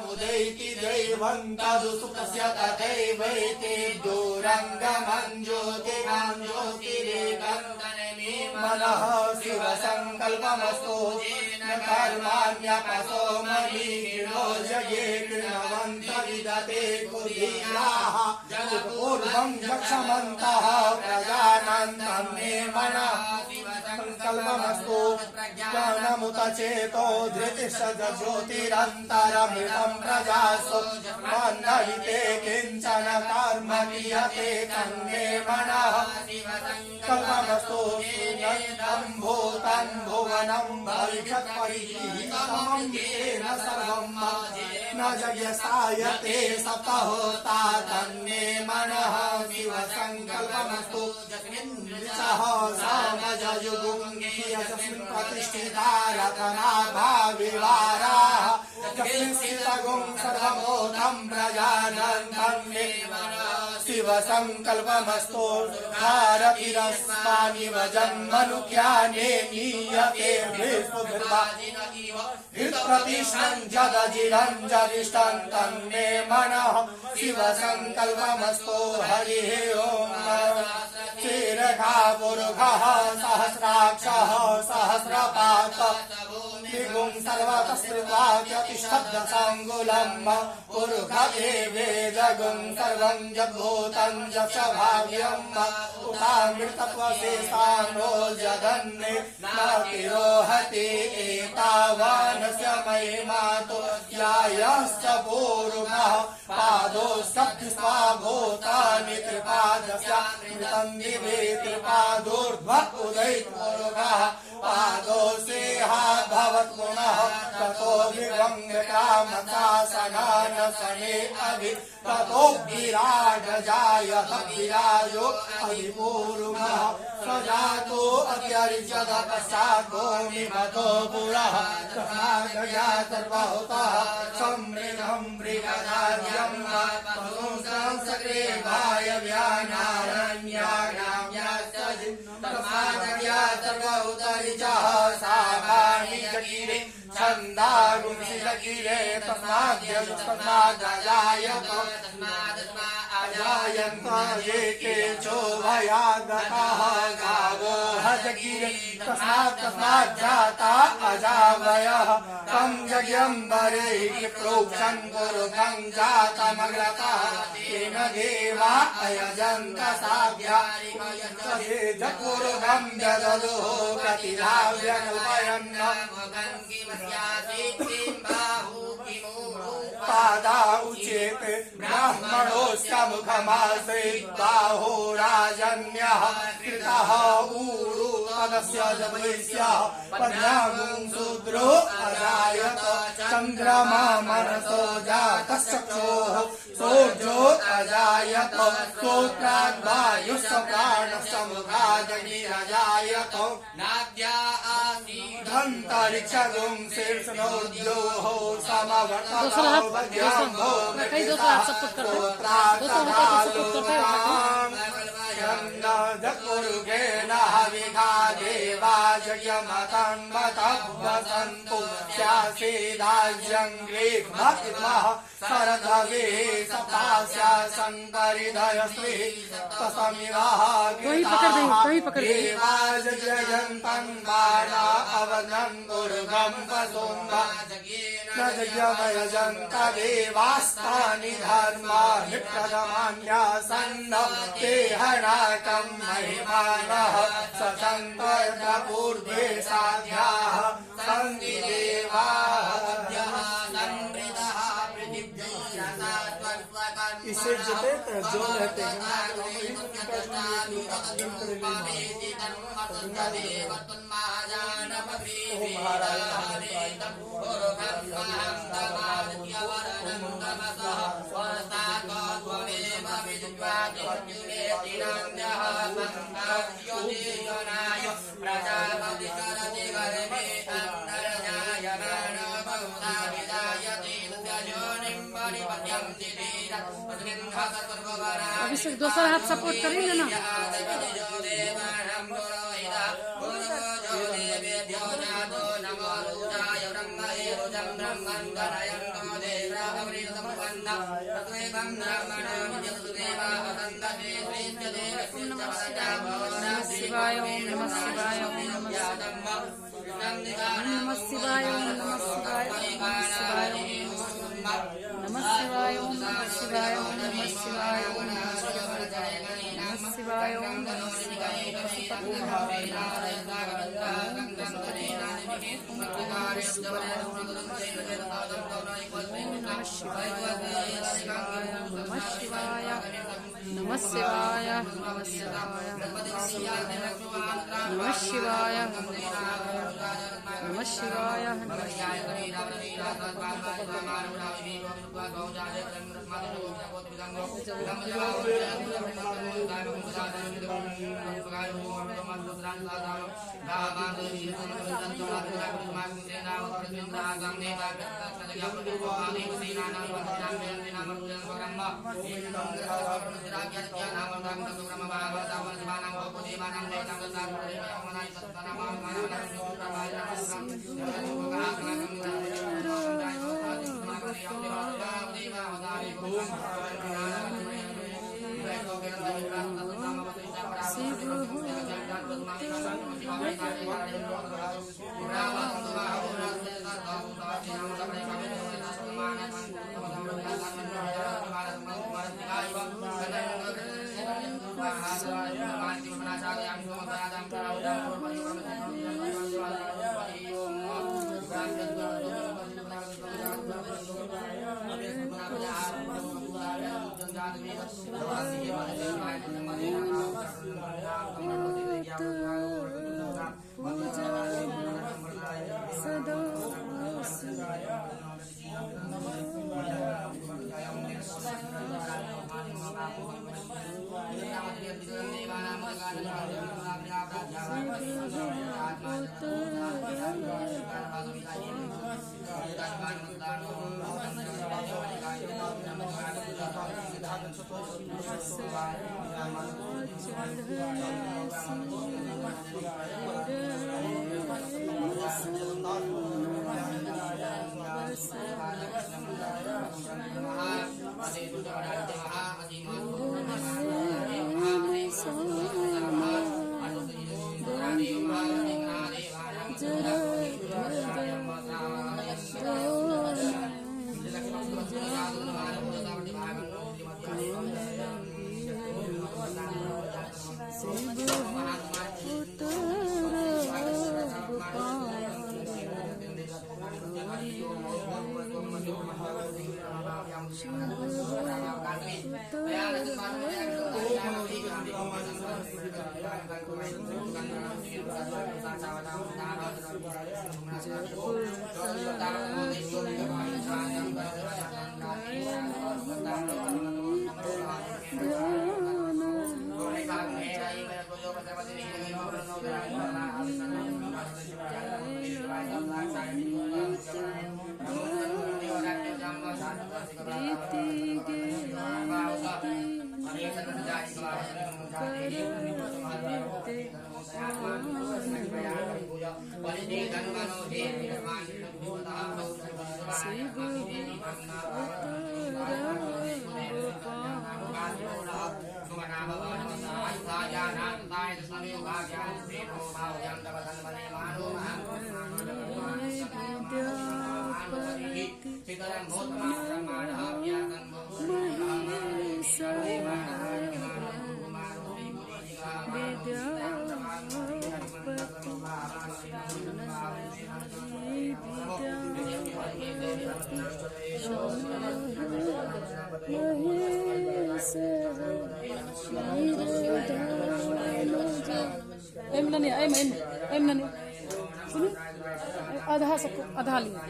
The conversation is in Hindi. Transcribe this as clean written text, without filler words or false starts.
मुदैति दैवन्तदु सुखस्य तथैवैते दूरङ्गमञ्ज्योतिरां ज्योतिरेकं मनः शिवसङ्कल्पमस्तु न कर्माण्यपसो महीनो जये कृणवन्त विदते कुलीलाः पूर्वं यक्षमन्तः प्रजानन्दं मे मनः संकल्पमस्तु ज्ञानमुत चेतो धृतिश्च ज्योतिरन्तरमृतं प्रजासु मन्नहिते किञ्चन कर्म क्रियते तन्मे मनः कल्पमस्तु सुनन्दं भूतं भुवनं भविष्यत्परिहितं येन सर्वं न जयसायते सप्तहोता तन्मे मनः शिवसङ्कल्पमस्तु सह सामजयुगुं यस्मिन् प्रतिष्ठिता रतनाभाविवाराः यस्मिन् स्थितगुं सर्वबोधं प्रजानन्तं मे शिवसङ्कल्पमस्तु भारतिरस्मानिव जन्मनुज्ञाने नीयते हृत्प्रतिष्ठं जदजिरं जदिष्टं तन्मे मनः शिवसङ्कल्पमस्तु हरिः ओम् क्षीरघापुरुघः सहस्राक्षः सहस्रपात द्विगुं सर्वतस्त्रिवाक्यतिष्ठब्दसाङ्गुलम् पुरुषदेवेदगुं सर्वं यद्भूतं यक्षभाव्यम् उतामृतत्वशेषानो जगन्ने न तिरोहति एतावानस्य महिमातो यायश्च पूर्वः पादो सप्तस्वा भूतानि त्रिपादस्य मृतं दिवे त्रिपादोर्ध्वः उदयित्पुरुषः पादो सेहा भवत्पुनः ततो विभङ्गकामशासनानसने अभि ततो विराज जायत विराजो अधिपूर्वः स जातो अत्यरिच्यत पश्चात् भूमिमतो पुरः तस्माद् सर्वहुतः समृद्धं मृगधार्यं पशुंसं सग्रीवाय व्यानारण्यानां यास्यजि तस्माद् सर्वहुतरिचः सामानि जगिरे छन्दागुंसि जगिरे तस्माद् अजायन्त ये केचो भयागतः गावो हजगिरे तस्मात् जाता अजावयः तं जग्यम्बरैः प्रोक्षन् पुरुषं जातमग्रतः तेन देवा अयजन्त साध्या ये जपुरुषं जददुः प्रतिधाव्यनुपयन् पादा उचेत ब्राह्मणोऽस्य मुखमासीत् बाहो राजन्यः कृतः ऊरु तदस्य जवैस्यः पद्मागुं शूद्रो अजायत चन्द्रमा मनसो जातश्चक्षोः सोऽर्जो अजायत स्तोत्राद्वायुश्च प्राणश्च मुखादग्निरजायत नाद्या आसीदन्तरिक्षगुं शीर्षणोद्योः समवर्ततो वज्राम्भो जगुरुगेण हविधा देवा जयमतन्वतवसन्तु स्यासीदाज्यङ्ग्रीग्मः शरदवे सप्तास्या सन्तरिधयस्त्रिः तसमिवः देवा जयन्तन्वाना अवदन् दुर्गं वसुम्भ न जयमयजन्त देवास्तानि धर्माणि प्रथमान्यासन्न ते हनाकं महिमानः ससन्तपूर्वे साध्याः सन्ति देवाः इससे जुटे जो रहते हैं अभिषेक दूसरा हाथ सपोर्ट करेंगे ना। ब्रह्मन् शिवाय ओम नमः शिवाय ओम नमः शिवाय ओम नमः शिवाय नमः शिवाय ओम नमः शिवाय ओम नमः शिवाय ओम नमः शिवाय ओम नमः शिवाय नमः शिवाय नमः शिवाय नमः शिवाय नमः शिवाय आधा लिया